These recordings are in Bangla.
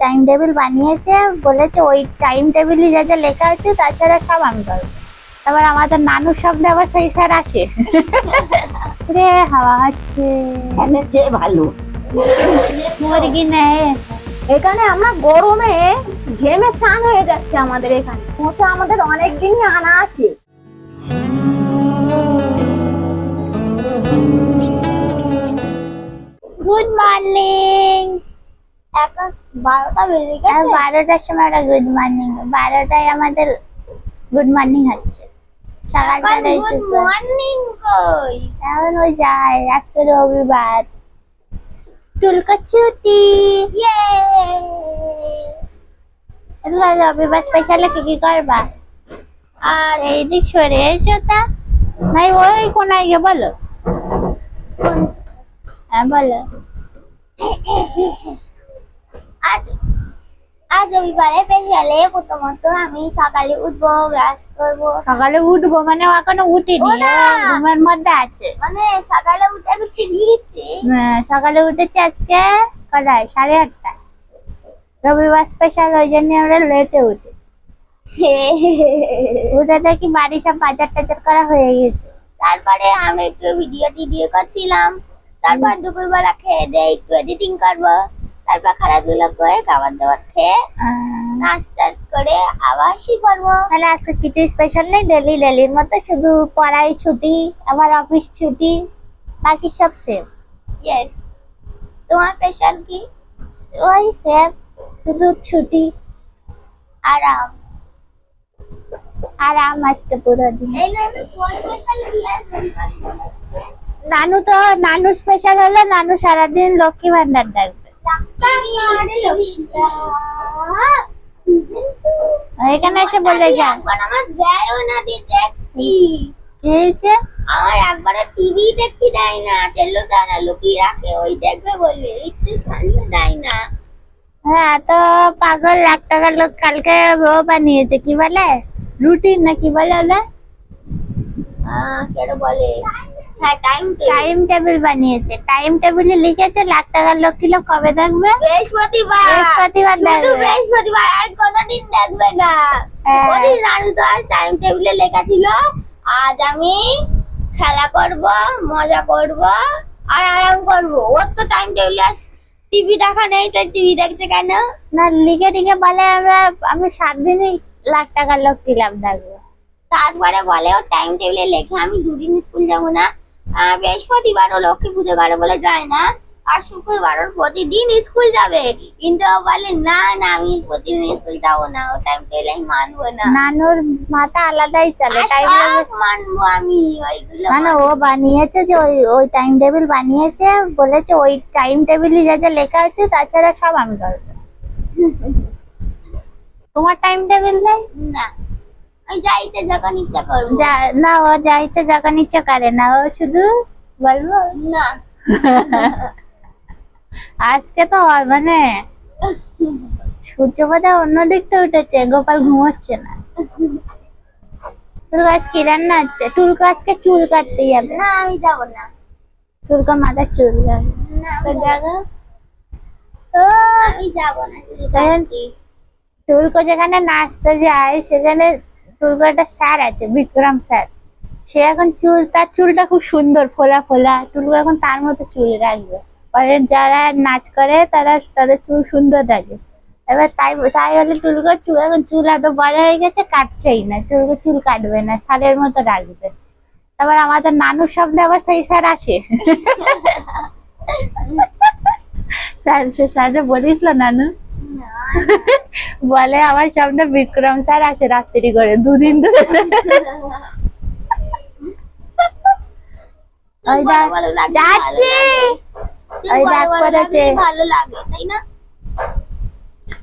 টাইম টেবিল বানিয়েছে, বলেছে ওই টাইম টেবিলে যা যা লেখা আছে তাছাড়া সব আমি করবো। তারপর আমাদের নানুর শব্দে আবার সেই স্যার আসে। রে হাওয়া হচ্ছে যে ভালো মুরগি নেই এখানে আমরা গরমে ঘেমে চান হয়ে যাচ্ছে আমাদের এখানে। ওটা আমাদের অনেক দিনই আনা আছে। Good morning. এখন 12টা বেজে গেছে। 12টার সময় ওটা গুড মর্নিং, 12টায় আমাদের গুড মর্নিং হচ্ছে। সকালবেলায় গুড মর্নিং কই? এখন ওই যায়, আজকে রবিবার, টুলকা ছুটি। রবিবার স্পেশালে কি করবা? আর এইদিক সরে এসো তা নাই, ওই কোনায় গিয়ে বলো। হ্যাঁ বলো। আজ রবিবারে স্পেশালে প্রথমত আমি সকালে উঠবো, ব্রাশ করবো। সকালে উঠবো মানে ও এখনো উঠিনি, ও না। ও ঘুমের মধ্যে আছে। মানে সকালে উঠে আমি চিল্লিছি। সকালে উঠেছে আজকে কটায়? 8:30। রবিবার স্পেশাল, ওই জন্য আমরা লেটে উঠি। উঠে দেখি বাড়ি সব বাজার টাজার করা হয়ে গেছে। তারপরে আমি একটু ভিডিও করছিলাম। তারপর দুপুরবেলা খেয়ে দিয়ে একটু এডিটিং করবো। তারপর খেলাধুলা করে খাবার দাবার খেয়ে নাস্তা করে আবার শুয়ে পড়বো। তাহলে আজকে কিছু স্পেশাল নেই, ডেলির মতো, শুধু পড়াই ছুটি, আবার অফিস ছুটি, বাকি সব সেম। ইয়েস। তোমার স্পেশাল কি? ওই সেম, শুধু ছুটি, আরাম। আরাম আজকে পুরো দিন। এই না তোমার স্পেশাল কি আছে? নানু স্পেশাল হলো, নানু সারাদিন লক্ষ্মী ভান্ডার ডাকবে। এখানে এসে বলে যান আমার যায়ও না দেখতে। কি হয়েছে? আমার একবারে টিভি দেখতে দেয় না, চেলো তারা লুকিয়ে রাখে, ওই দেখবে বলে একটু সামনে দেয় না। হ্যাঁ তো পাগল, 1 টাকার লোক কালকে ও বানিয়েছে, কি বলে রুটিন না কি বলে ওটা, কেন বলে? হ্যাঁ, টাইম টেবিল বানিয়েছে। টাইম টেবিলে লিখেছে 1 টাকার লোক কিলো কবে দেখবে? বৃহস্পতিবার বৃহস্পতিবার শুধু দেখবে। বৃহস্পতিবার, আর কোনদিন দেখবে না। হ্যাঁ। ওদিন নানু তো আজ টাইম টেবিলে লেখা ছিল আজ আমি খেলা করব, মজা করব আর আরাম করব। ওর তো টাইম টেবিলে টিভি দেখা নেই, তো টিভি দেখছে কেন? না লিখে বলে আমি 7 দিনই 1 টাকার লোক কিলাম দেখবো। তারপরে বলে ও টাইম টেবিলে লেখা আমি 2 দিন স্কুল যাবো না। বৃহস্পতিবার ও লক্ষ্মী পুজো করে বলে যায় না, আর শুক্রবার ওর প্রতিদিন স্কুল যাবে। কিন্তু ও বলে না আমি প্রতিদিন স্কুল যাবো না, ও টাইম টেবিলে আমি মানবো না। নানুর মাথা আলাদাই চলে। টাইম সব মানবো আমি ওইগুলো। না ও বানিয়েছে যে ওই টাইম টেবিল বানিয়েছে, বলেছে ওই টাইম টেবিলে যা যা লেখা আছে তাছাড়া সব আমি করবো। তোমার টাইম টেবিল নেই? না, ওই যা ইচ্ছা যখন ইচ্ছা করবো। না ও যা ইচ্ছে যখন ইচ্ছে করে না, ও শুধু বলবো না। আজকে তো মানে সূর্য বোধহয় অন্য দিক থেকে উঠেছে, গোপাল ঘুমোচ্ছে না। টুলকো আজ কি রান্না হচ্ছে? টুলকো আজকে চুল কাটতে যাবে। না আমি যাবো না। টুলকোর মাথায় চুল যাবে। না তো জায়গা আমি যাবো না। চুল কাটতে। টুলকো যেখানে নাচতে যায় সেখানে টুলকোর একটা স্যার আছে, বিক্রম স্যার। সে এখন তার চুলটা খুব সুন্দর ফোলা ফোলা। টুলকো এখন তার মতো চুল রাখবে, পরে যারা নাচ করে তাদের চুল সুন্দর থাকে। এবার তাই হলে টুলকোর চুল এত বড় হয়ে গেছে, কাটছেই না। টুলকো চুল কাটবে না, স্যারের মতো রাখবে। তারপর আমাদের নানুর শব্দে আবার সেই স্যার আসে। স্যার বলিস নানু বলে আমার সামনে বিক্রম স্যার আসে রাত্রি করে 2 দিন ধরে। যাচ্ছি, ওই ডাক করেছে। ভালো লাগে তাই না?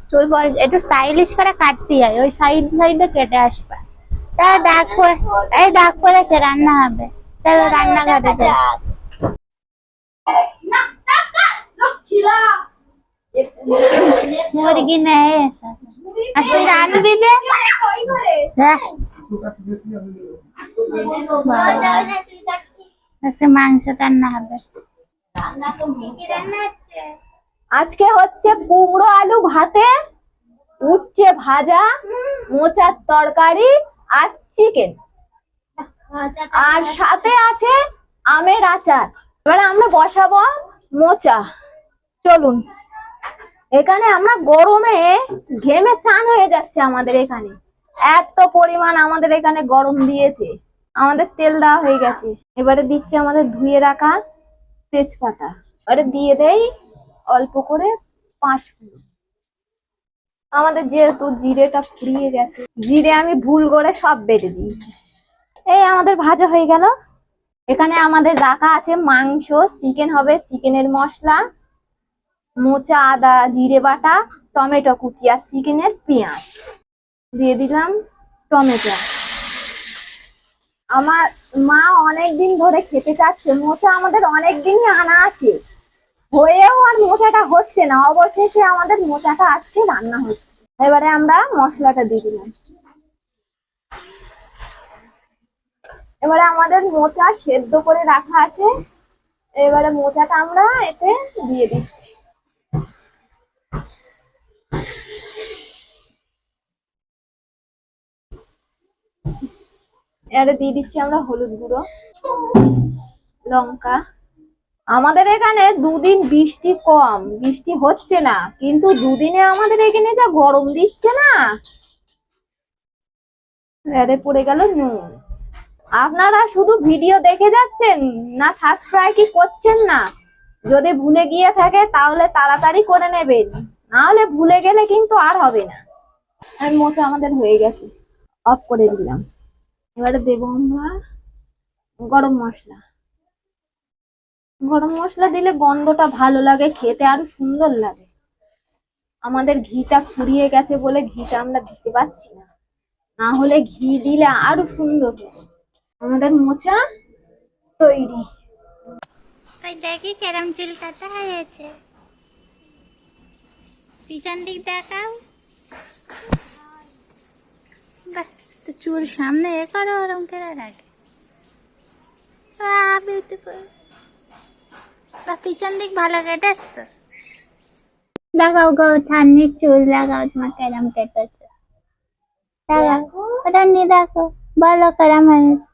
চুল একটু স্টাইলিশ করে কাটতে হয়, ওই সাইডে কেটে আসবে। তা ডাক করেছে, রান্না হবে, চলো রান্নাঘরে যাই। মুরগি নেই, আর তুই রান্না দিবে? মাংস রান্না হবে। রান্না তো কি রান্না হচ্ছে? আজকে হচ্ছে কুমড়ো আলু ভাতে, উচ্ছে ভাজা, মোচার তরকারি আর চিকেন, আর সাথে আছে আমের আচার। এবারে আমরা বসাবো মোচা। চলুন, এখানে আমরা গরমে ঘেমে চান হয়ে যাচ্ছে আমাদের এখানে, এত পরিমাণ আমাদের এখানে গরম দিয়েছে। আমাদের তেল দেওয়া হয়ে গেছে, এবারে দিচ্ছে আমাদের ধুয়ে রাখা তেজপাতা। এবারে দিয়ে দেই অল্প করে 5 ফোড়ন। আমাদের যেহেতু জিরেটা ফুরিয়ে গেছে, জিরে আমি ভুল করে সব বেটে দিয়েছি। এই আমাদের ভাজা হয়ে গেল। এখানে আমাদের রাখা আছে মাংস, চিকেন হবে, চিকেনের মশলা, মোচা, আদা, জিরে বাটা, টমেটো কুচি আর চিকেনের পেঁয়াজ দিয়ে দিলাম, টমেটো। আমার মা অনেকদিন ধরে খেতে চাচ্ছে মোচা, আমাদের অনেকদিনই আনা আছে, হয়েও আর মোচাটা হচ্ছে না। অবশেষে আমাদের মোচাটা আজকে রান্না হচ্ছে। এবারে আমরা মশলাটা দিয়ে দিলাম। এবারে আমাদের মোচা সেদ্ধ করে রাখা আছে, এবারে মোচাটা আমরা এতে দিয়ে দিচ্ছি। এবারে দিয়ে দিচ্ছি আমরা হলুদ গুঁড়ো, লঙ্কা। আমাদের এখানে 2 দিন বৃষ্টি কম, বৃষ্টি হচ্ছে না, কিন্তু 2 দিনে আমাদের এখানে যা গরম দিচ্ছে না। এবারে পড়ে গেল নুন। আপনারা শুধু ভিডিও দেখে যাচ্ছেন না, সাবস্ক্রাইব কি করছেন না? যদি ভুলে গিয়ে থাকে তাহলে তাড়াতাড়ি করে নেবেন, না হলে ভুলে গেলে কিন্তু আর হবে না। আর মোচা আমাদের হয়ে গেছে, অফ করে দিলাম। এবারে দেবো আমরা গরম মশলা। গরম মশলা দিলে গন্ধটা ভালো লাগে, খেতে আরো সুন্দর লাগে। আমাদের ঘিটা ফুরিয়ে গেছে বলে ঘিটা আমরা দিতে পারছি না, না হলে ঘি দিলে আরো সুন্দর হবে। আমাদের মোচা তৈরি। তাই দেখি কেরম চুল কাটা হয়েছে, পিছন দিক দেখাও। বাহ, তো চুল সামনে এ করো, ওরম করে রাখে। বিউটিফুল। বা পিছন দিক ভালো কেটেছো। লাগাও গো ঠান্ডির চুল, লাগাও তোমার কেরম কেটেছে। লাগাও, ওটা নিয়ে দেখো, ভালো কেরম হয়েছে।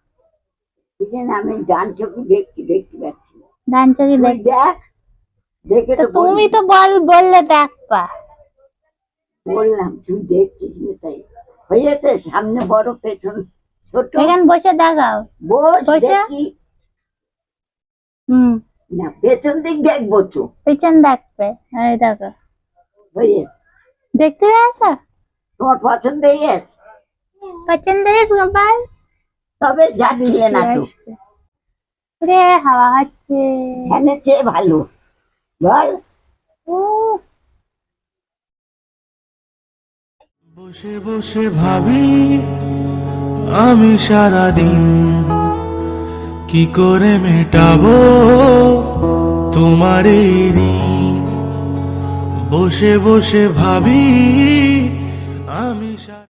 আমি ডান চোখে দেখতে পাচ্ছি না। ডান চোখে তুই দেখ, দেখে তো তুমি তো বললে দেখবা। বললাম তুই দেখছিস না, তাই হয়েছে। সামনে বড়, পেছন ছোট। এখানে বসে দেখাও। বস বসে? দেখি না, পেছন দিক দেখবো তো। পিছন দেখবে, এই দেখো হয়েছে, দেখতে পেয়েছো? তোমার পছন্দ হয়েছে? পছন্দ হয়েছে গোপাল? তবে যাচ্ছে না তো, রে হাওয়া হচ্ছে। ফ্যানের চেয়ে ভালো বল। বসে বসে ভাবি আমি সারাদিন, কি করে মেটাবো তোমার এই ঋণ। বসে বসে ভাবি